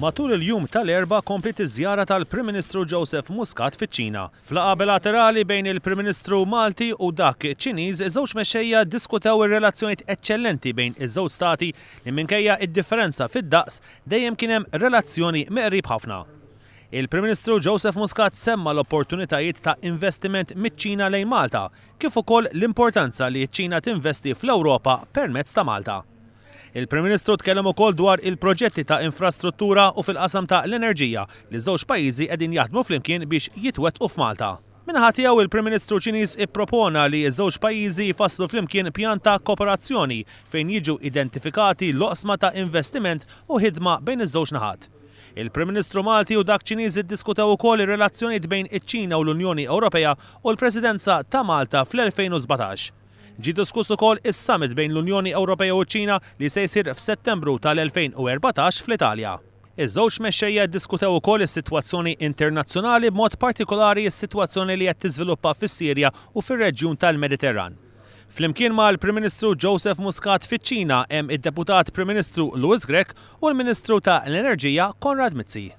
Matul il-jum tal-erba komplet iż-żjara tal-Prim Ministru Joseph Muscat fiċ-Ċina. F'laqgħa bilaterali bejn il-Prim Ministru Malti u dak Ċiniż, iż-żewġ mexxejja ddiskutew ir-relazzjonijiet eċċellenti bejn iż-żewġ stati li minkejja id-differenza fid-daqs dejjem kien hemm relazzjoni meqrib ħafna. Il-Prim Ministru Joseph Muscat semma l-opportunitajiet ta' investiment miċ-Ċina lejn Malta, kif ukoll l-importanza li ċ-Ċina tinvesti fl-Ewropa permezz ta' Malta. Il-Prim Ministru tkellem ukoll dwar il-proġetti ta' infrastruttura u fil-qasam ta' l-enerġija li żewġ pajjiżi qegħdin jaħdmu flimkien biex jitwettqu f'Malta. Minħa tiegħu il-Prim Ministru Ċiniż ippropona li ż-żewġ pajjiżi jfasslu flimkien pjan ta' kooperazzjoni fejn jiġu identifikati l-oqsma ta' investiment u ħidma bejn iż-żewġ naħat. Il-Prim Ministru Malti u dak Ċiniż iddiskutew ukoll ir-relazzjonijiet bejn iċ-Ċina u l-Unjoni Ewropea u l-Presidenza ta' Malta fl-2017. Ġie diskuss ukoll is-summit bejn l-Unjoni Ewropea u ċ-Ċina li se jsir f'Settembru tal-2014 fl-Italja. Iż-żewġ mexxejja ddiskutew ukoll is-sitwazzjoni internazzjonali b'mod partikolari s-sitwazzjoni li qed tiżviluppa fis-Sirja u fir-reġjun tal-Mediterran. Flimkien mal-Prim Ministru Joseph Muscat fiċ-Ċina hemm id-Deputat Prim Ministru Louis Grech u l-Ministru ta' l-Enerġija Konrad Mizzi.